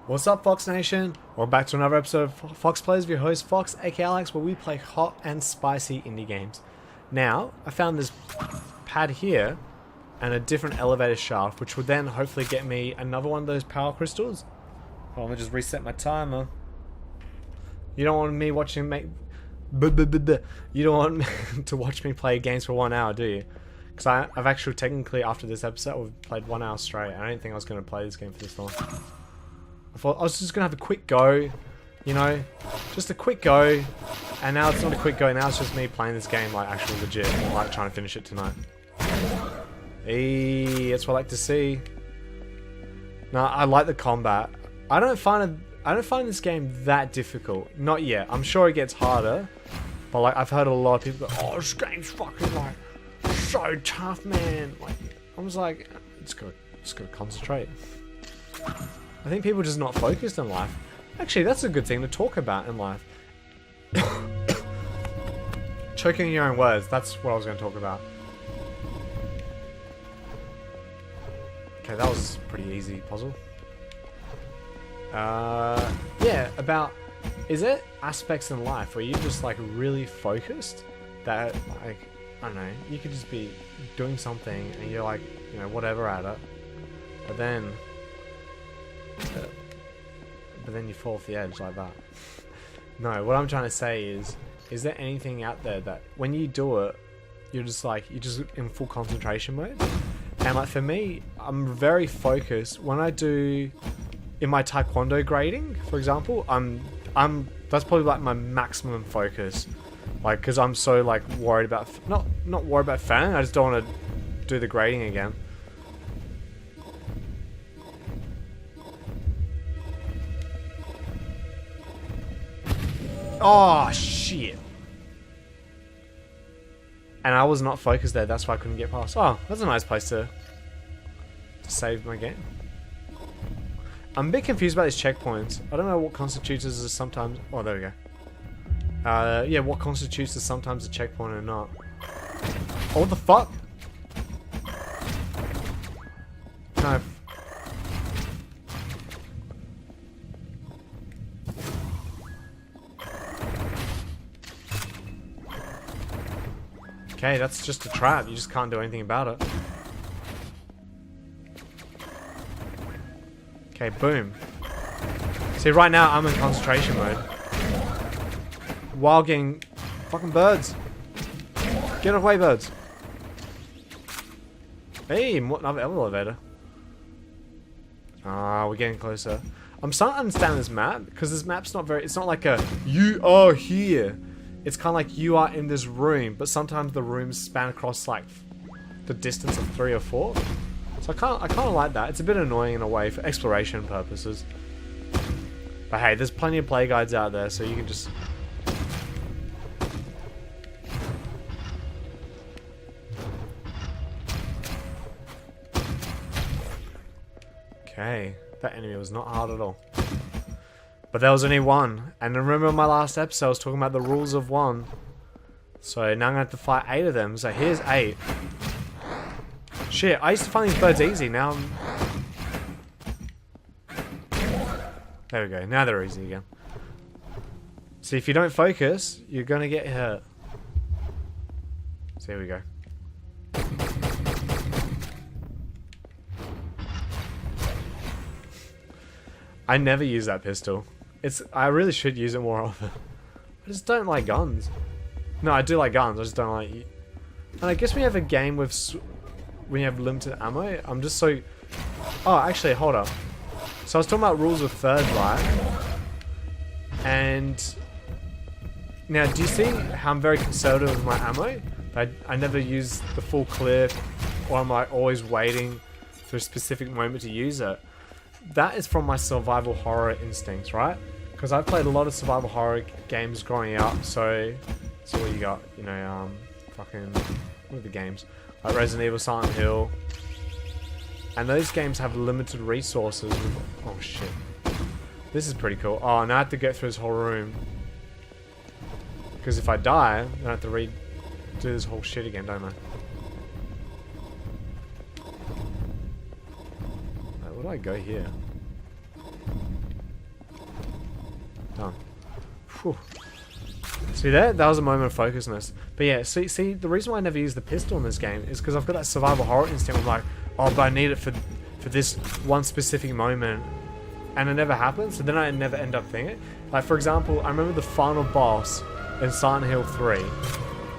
What's up, Fox Nation? Welcome back to another episode of Fox Plays with your host Fox, aka Alex, where we play hot and spicy indie games. Now, I found this pad here and a different elevator shaft, which would then hopefully get me another one of those power crystals. Well, let me just reset my timer. You don't want me watching me. You don't want me to watch me play games for 1 hour, do you? Because I've actually technically after this episode we've played 1 hour straight. I don't think I was going to play this game for this long. I thought I was just going to have a quick go, you know, just a quick go, and now it's not a quick go, now it's just me playing this game like actually legit, like trying to finish it tonight. Hey, that's what I like to see. No, I like the combat. I don't find this game that difficult. Not yet. I'm sure it gets harder, but like I've heard a lot of people go, "Oh, this game's fucking like so tough, man." Like I was like, just gotta concentrate. I think people are just not focused in life. Actually, that's a good thing to talk about in life. Choking your own words, that's what I was going to talk about. Okay, that was a pretty easy puzzle. Yeah, about... Is there aspects in life where you're just like really focused? That like, I don't know, you could just be doing something and you're like, you know, whatever at it. But then you fall off the edge like that. No, what I'm trying to say is there anything out there that when you do it, you're just in full concentration mode? And like for me, I'm very focused. When I do in my taekwondo grading, for example, that's probably like my maximum focus. Like, cause I'm so like worried about, not worried about failing, I just don't want to do the grading again. Oh, shit. And I was not focused there, that's why I couldn't get past. Oh, that's a nice place to save my game. I'm a bit confused about these checkpoints. I don't know what constitutes as sometimes... Oh, there we go. Yeah, what constitutes as sometimes a checkpoint or not. Oh, what the fuck? No. Okay, that's just a trap. You just can't do anything about it. Okay, boom. See, right now I'm in concentration mode. While getting fucking birds. Get away, birds. Hey, another elevator. Ah, we're getting closer. I'm starting to understand this map because this map's not very. It's not like a you are here. It's kind of like you are in this room, but sometimes the rooms span across like the distance of 3 or 4. So I kind of like that. It's a bit annoying in a way for exploration purposes. But hey, there's plenty of play guides out there, so you can just... Okay, that enemy was not hard at all. But there was only one. And remember my last episode I was talking about the rules of 1. So now I'm going to have to fight 8 of them. So here's 8. Shit, I used to find these birds easy. Now I'm... There we go. Now they're easy again. See, if you don't focus, you're going to get hurt. So here we go. I never use that pistol. I really should use it more often. I just don't like guns. No, I do like guns. I just don't like... And I guess when you have a game with... When you have limited ammo, I'm just so... Oh, actually, hold up. So I was talking about rules of thirds, right? And... Now, do you see how I'm very conservative with my ammo? I never use the full clip, or I'm like always waiting for a specific moment to use it. That is from my survival horror instincts, right? Because I've played a lot of survival horror games growing up, so what you got? You know, fucking, what are the games? Like Resident Evil, Silent Hill. And those games have limited resources. Oh shit. This is pretty cool. Oh, now I have to get through this whole room. Because if I die, then I have to do this whole shit again, don't I? Where do I go here? Done. Whew. See that? That was a moment of focusness. But yeah, see, the reason why I never use the pistol in this game is because I've got that survival horror instinct. I'm like, oh, but I need it for this one specific moment. And it never happens, so then I never end up thinking it. Like, for example, I remember the final boss in Silent Hill 3.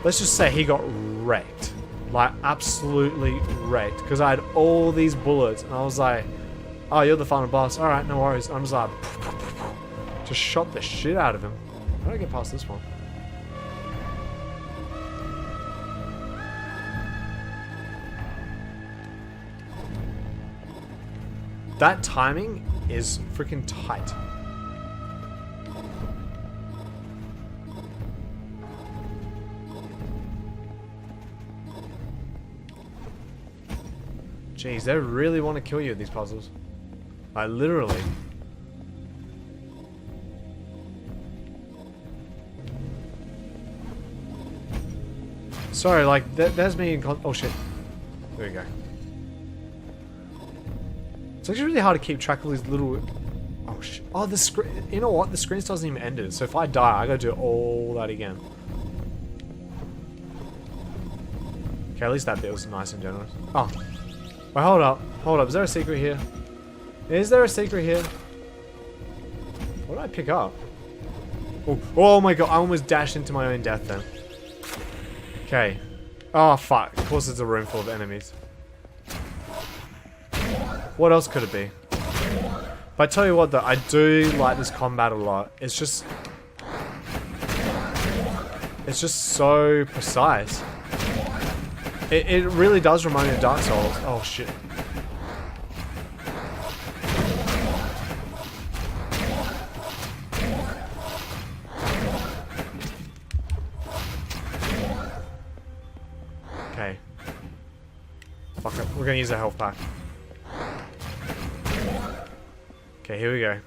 Let's just say he got wrecked. Like, absolutely wrecked. Because I had all these bullets, and I was like, oh, you're the final boss. Alright, no worries. I'm just like, just shot the shit out of him. How do I get past this one? That timing is freaking tight. Jeez, they really want to kill you with these puzzles. Like, literally. Sorry, like, there's me in oh shit. There we go. It's actually really hard to keep track of these little... Oh shit. Oh, the screen... You know what? The screen doesn't even end it. So if I die, I gotta do all that again. Okay, at least that bit was nice and generous. Oh. Wait, hold up. Hold up. Is there a secret here? Is there a secret here? What did I pick up? Oh, oh my god. I almost dashed into my own death then. Okay. Oh, fuck. Of course it's a room full of enemies. What else could it be? But I tell you what though, I do like this combat a lot. It's just so precise. It really does remind me of Dark Souls. Oh shit. Okay. Fuck it. We're gonna use a health pack. Okay, here we go.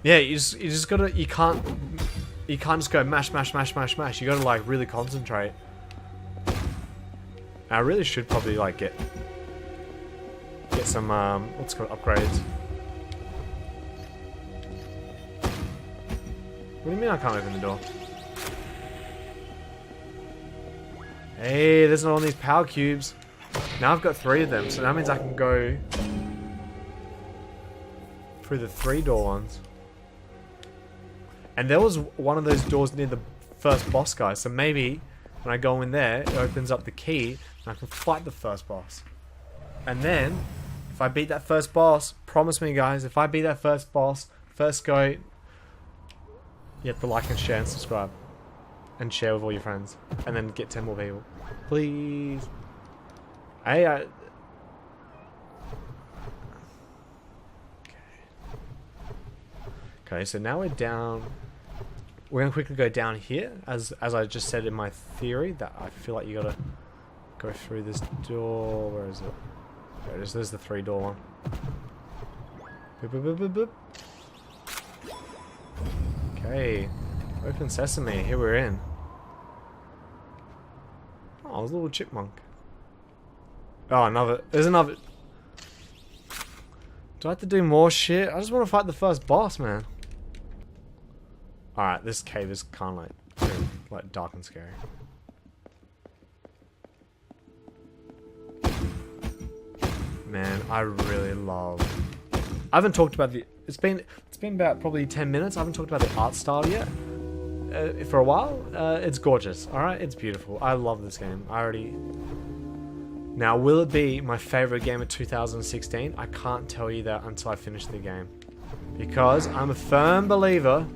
Yeah, you just gotta, you can't just go mash, mash, mash, mash, mash. You gotta like really concentrate. I really should probably like get some what's it called, upgrades. What do you mean I can't open the door? Hey, there's not all these power cubes. Now I've got 3 of them, so that means I can go through the 3-door ones. And there was one of those doors near the first boss guy, so maybe when I go in there, it opens up the key and I can fight the first boss. And then, if I beat that first boss, promise me guys, if I beat that first boss, first go, you have to like and share and subscribe. And share with all your friends. And then get 10 more people. Please. Hey, Okay, so now we're down. We're gonna quickly go down here, as I just said in my theory, that I feel like you gotta go through this door. Where is it? There it is. There's the 3-door one. Boop, boop, boop, boop, boop. Okay, open sesame. Here we're in. Oh, there's a little chipmunk. Oh, another. There's another. Do I have to do more shit? I just want to fight the first boss, man. Alright, this cave is kind of like dark and scary. Man, I really love... I haven't talked about the... It's been about probably 10 minutes. I haven't talked about the art style yet. For a while. It's gorgeous. Alright, it's beautiful. I love this game. I already... Now, will it be my favorite game of 2016? I can't tell you that until I finish the game. Because I'm a firm believer...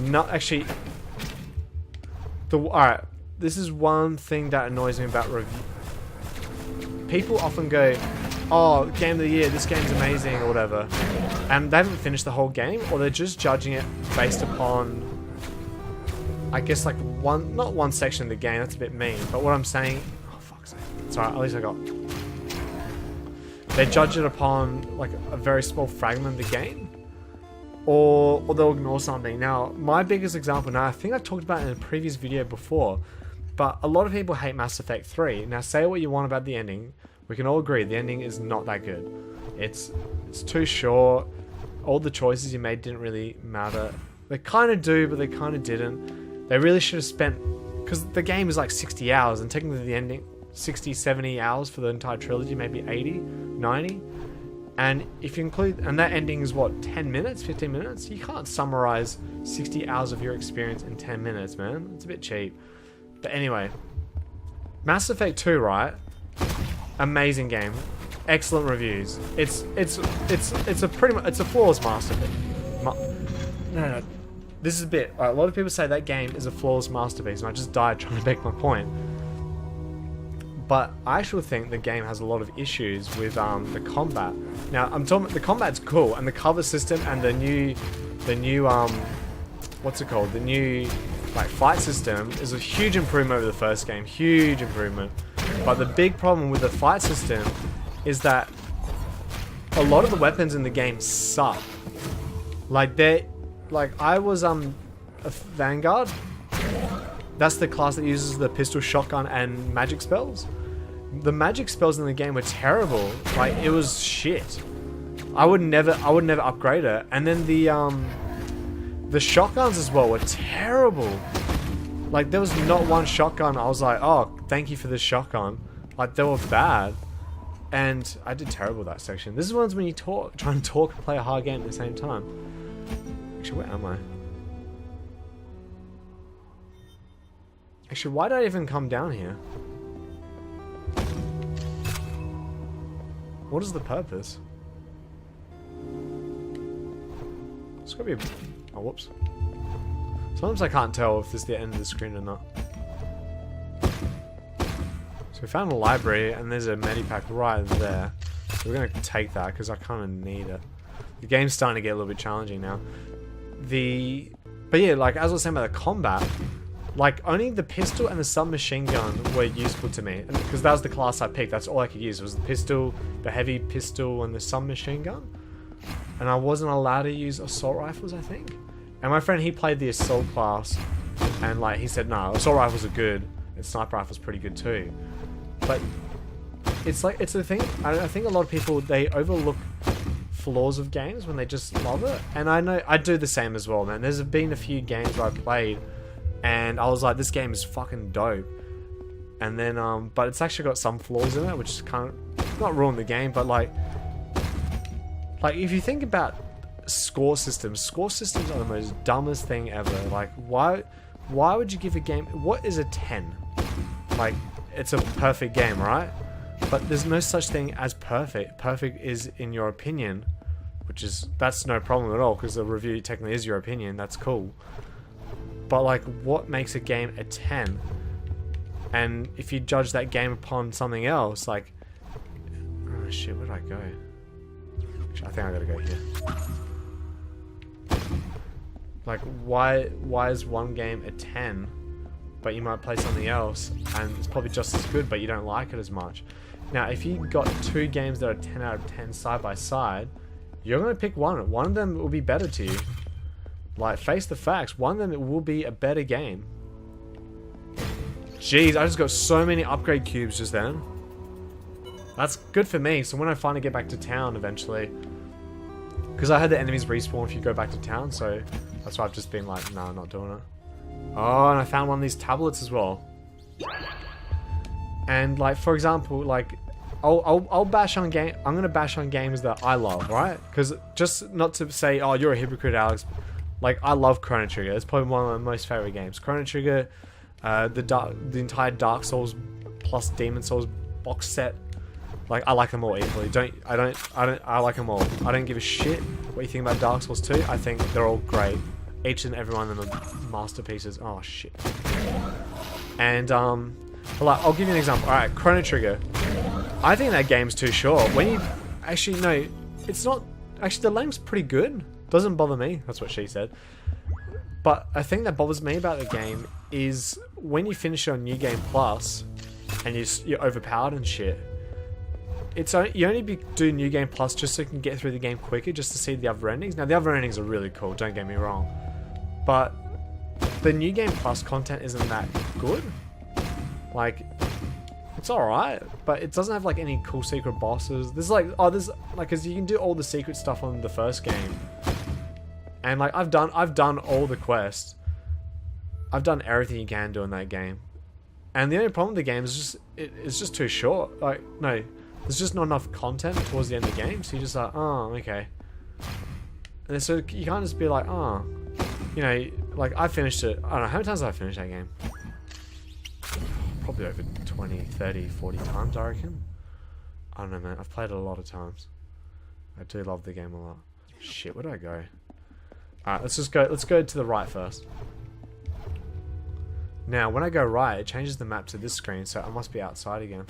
Not actually. Alright, this is one thing that annoys me about review. People often go, oh, game of the year, this game's amazing, or whatever. And they haven't finished the whole game, or they're just judging it based upon, I guess, like not one section of the game, that's a bit mean. But what I'm saying, oh, fuck's sake. Sorry, at least I got. They judge it upon, like, a very small fragment of the game. Or they'll ignore something. Now, my biggest example, now I think I've talked about it in a previous video before, but a lot of people hate Mass Effect 3. Now, say what you want about the ending. We can all agree the ending is not that good. It's too short. all the choices you made didn't really matter. They kind of do, but they kind of didn't. They really should have spent, because the game is like 60 hours, and technically the ending, 60, 70 hours for the entire trilogy, maybe 80, 90. And if you include, and that ending is what, 10 minutes, 15 minutes? You can't summarize 60 hours of your experience in 10 minutes, man. It's a bit cheap. But anyway, Mass Effect 2, right? Amazing game. Excellent reviews. It's a pretty much, it's a flawless masterpiece. No. This is a bit, a lot of people say that game is a flawless masterpiece, and I just died trying to make my point. But I actually think the game has a lot of issues with the combat. Now, I'm talking, the combat's cool, and the cover system and the new what's it called? The new like fight system is a huge improvement over the first game. Huge improvement. But the big problem with the fight system is that a lot of the weapons in the game suck. Like I was a Vanguard. That's the class that uses the pistol, shotgun, and magic spells. The magic spells in the game were terrible. Like, it was shit. I would never upgrade it. And then the shotguns as well were terrible. Like, there was not one shotgun I was like, oh, thank you for this shotgun. Like, they were bad. And I did terrible that section. This is ones when you try and talk and play a hard game at the same time. Actually, where am I? Actually, why did I even come down here? What is the purpose? It's gotta be a... Oh, whoops. Sometimes I can't tell if this is the end of the screen or not. So we found a library, and there's a medipack right there. So we're gonna take that, because I kind of need it. The game's starting to get a little bit challenging now. But yeah, like, as I was saying about the combat, like, only the pistol and the submachine gun were useful to me. Because that was the class I picked. That's all I could use. It was the pistol, the heavy pistol, and the submachine gun. And I wasn't allowed to use assault rifles, I think. And my friend, he played the assault class. And, like, he said, no, assault rifles are good. And sniper rifles pretty good, too. But it's like, it's the thing. I think a lot of people, they overlook flaws of games when they just love it. And I know, I do the same as well, man. There's been a few games where I played, and I was like, this game is fucking dope. And then, but it's actually got some flaws in it, which is kind of, not ruin the game, but like if you think about score systems are the most dumbest thing ever. Like, why would you give a game, what is a 10? Like, it's a perfect game, right? But there's no such thing as perfect. Perfect is in your opinion, which is, that's no problem at all, because the review technically is your opinion, that's cool. But like, what makes a game a 10? And if you judge that game upon something else, like, oh shit, where did I go? Actually, I think I gotta go here. Like, why is one game a 10, but you might play something else and it's probably just as good, but you don't like it as much? Now, if you got two games that are 10 out of 10 side by side, you're gonna pick one. One of them will be better to you. Like, face the facts, one of them will be a better game. Jeez, I just got so many upgrade cubes just then. That's good for me, so when I finally get back to town eventually, because I had the enemies respawn if you go back to town, so that's why I've just been like, nah, not doing it. Oh, and I found one of these tablets as well. And like, for example, like, I'll bash on game. I'm gonna bash on games that I love, right? Because just not to say, oh, you're a hypocrite, Alex. Like, I love Chrono Trigger. It's probably one of my most favorite games. Chrono Trigger, the entire Dark Souls plus Demon Souls box set. Like, I like them all equally. I like them all. I don't give a shit what you think about Dark Souls 2. I think they're all great. Each and every one of them are masterpieces. Oh shit. And like, I'll give you an example. All right, Chrono Trigger. I think that game's too short. When you actually, no, it's not. Actually, the length's pretty good. Doesn't bother me. That's what she said. But I think that bothers me about the game is when you finish it on New Game Plus and you're overpowered and shit. You only do New Game Plus just so you can get through the game quicker, just to see the other endings. Now, the other endings are really cool. Don't get me wrong, but the New Game Plus content isn't that good. Like, It's alright, but it doesn't have like any cool secret bosses. There's like, oh, there's like, cause you can do all the secret stuff on the first game. And like, I've done all the quests. I've done everything you can do in that game. And the only problem with the game is just, it's just too short. Like, no, there's just not enough content towards the end of the game. So you're just like, oh, okay. And so you can't just be like, oh, you know, like I finished it. I don't know, how many times have I finished that game? Probably over 20, 30, 40 times, I reckon. I don't know, man. I've played it a lot of times. I do love the game a lot. Shit, where do I go? Alright, let's go to the right first. Now, when I go right, it changes the map to this screen, so I must be outside again.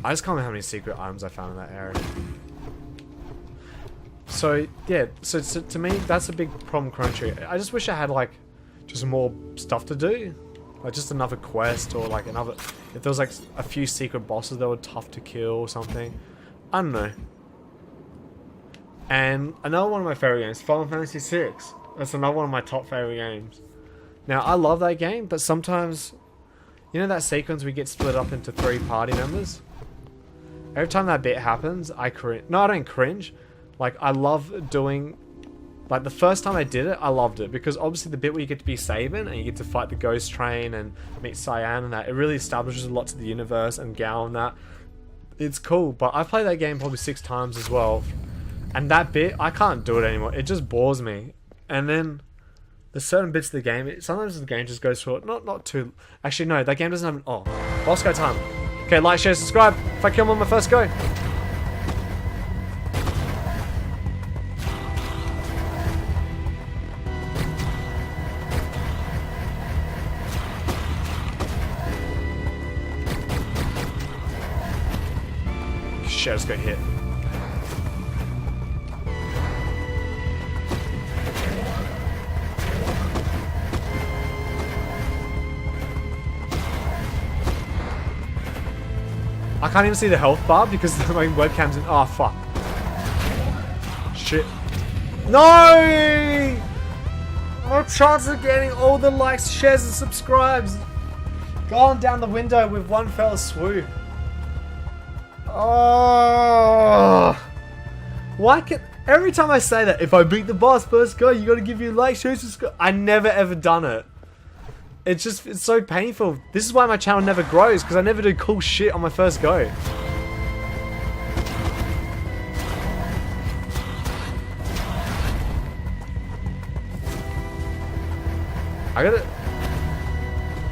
I just can't remember how many secret items I found in that area. So, yeah, so to me, that's a big problem, Chrono Trigger. I just wish I had, like, just more stuff to do. Like, just another quest, or, like, another... If there was, like, a few secret bosses that were tough to kill or something. I don't know. And another one of my favorite games, Final Fantasy VI. That's another one of my top favorite games. Now, I love that game, but sometimes... You know that sequence we get split up into 3 party members? Every time that bit happens, I cringe. No, I don't cringe. Like, I love doing... Like, the first time I did it, I loved it. Because obviously the bit where you get to be Sabin, and you get to fight the ghost train, and meet Cyan and that, it really establishes a lot to the universe, and Gal and that. It's cool, but I played that game probably 6 times as well. And that bit, I can't do it anymore. It just bores me. And then, there's certain bits of the game, sometimes the game just goes through it. Not too... Actually, no, that game doesn't have an... Oh, boss go time. Okay, like, share, subscribe. If I kill him on my first go. Shit, I just got hit. I can't even see the health bar because my webcam's in. Oh, fuck. Shit. No! No chance of getting all the likes, shares, and subscribes. Gone down the window with one fell swoop. Oh. Why can... Every time I say that, if I beat the boss first go, you gotta give you a like, share, subscribe. I never ever done it. It's just, it's so painful. This is why my channel never grows, because I never do cool shit on my first go. I gotta...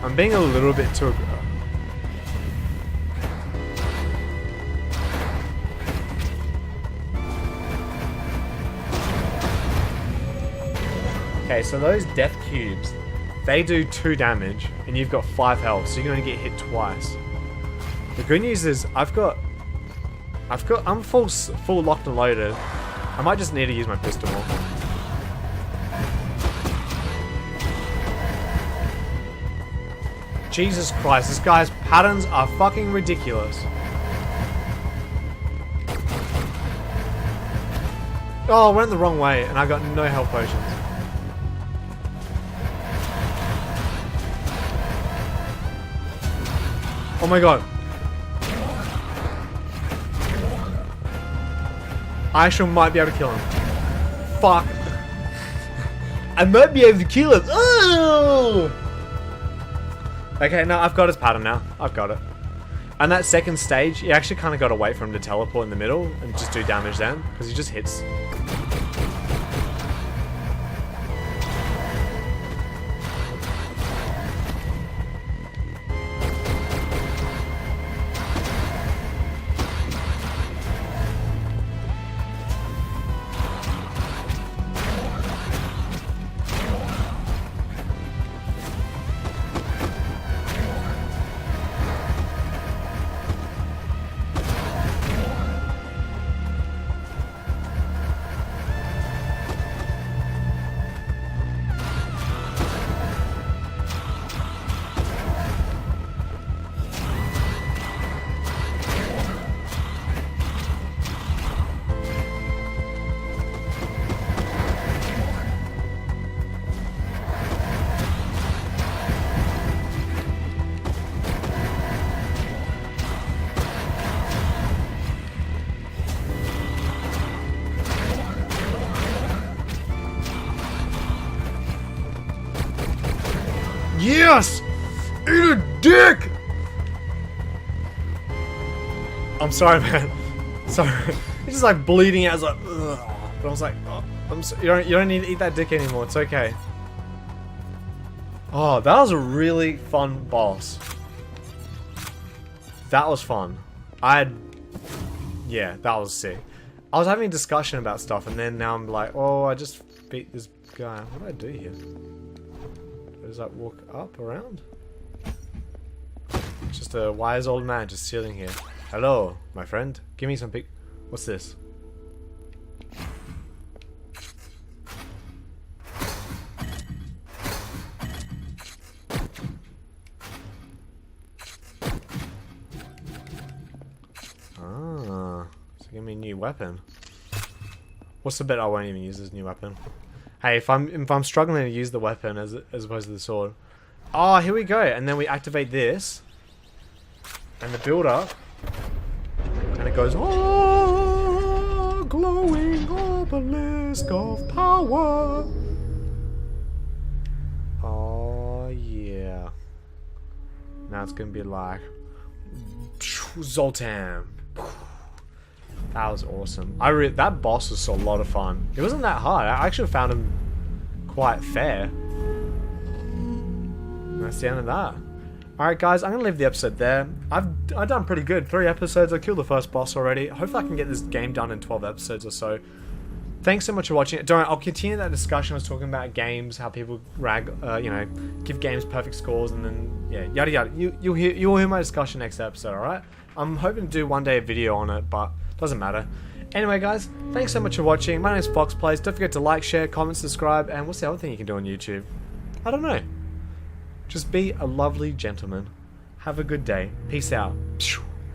I'm being a little bit too aggressive. Okay, so those death cubes, they do 2 damage, and you've got 5 health, so you're gonna get hit twice. The good news is, I'm full locked and loaded. I might just need to use my pistol more. Jesus Christ, this guy's patterns are fucking ridiculous. Oh, I went the wrong way, and I got no health potions. Oh my god. I actually might be able to kill him. Fuck. I might be able to kill him. Oh! Okay, no, I've got his pattern now. I've got it. And that second stage, you actually kind of got to wait for him to teleport in the middle and just do damage then, because he just hits. Yes! Eat a dick! I'm sorry, man. Sorry. He's just like bleeding out. I was like, ugh. But I was like, oh, you don't need to eat that dick anymore. It's okay. Oh, that was a really fun boss. That was fun. Yeah, that was sick. I was having a discussion about stuff, and then now I'm like, oh, I just beat this guy. What do I do here? Does that walk up, around? It's just a wise old man just sitting here. Hello, my friend. Give me some pic. What's this? Ah, so give me a new weapon. What's the bet I won't even use this new weapon? Hey, if I'm struggling to use the weapon as opposed to the sword. Oh, here we go. And then we activate this. And the build up. And it goes, oh, glowing obelisk of power. Oh, yeah. Now it's going to be like, Zoltan. That was awesome. That boss was a lot of fun. It wasn't that hard. I actually found him quite fair. And that's the end of that. Alright guys, I'm going to leave the episode there. I've done pretty good. 3 episodes. I killed the first boss already. Hopefully I can get this game done in 12 episodes or so. Thanks so much for watching. I'll continue that discussion. I was talking about games, how people give games perfect scores, and then, yeah, yada yada. You'll hear my discussion next episode, alright? I'm hoping to do one day a video on it, but doesn't matter. Anyway guys, thanks so much for watching. My name is Fox Plays. Don't forget to like, share, comment, subscribe, and what's the other thing you can do on YouTube? I don't know. Just be a lovely gentleman. Have a good day. Peace out.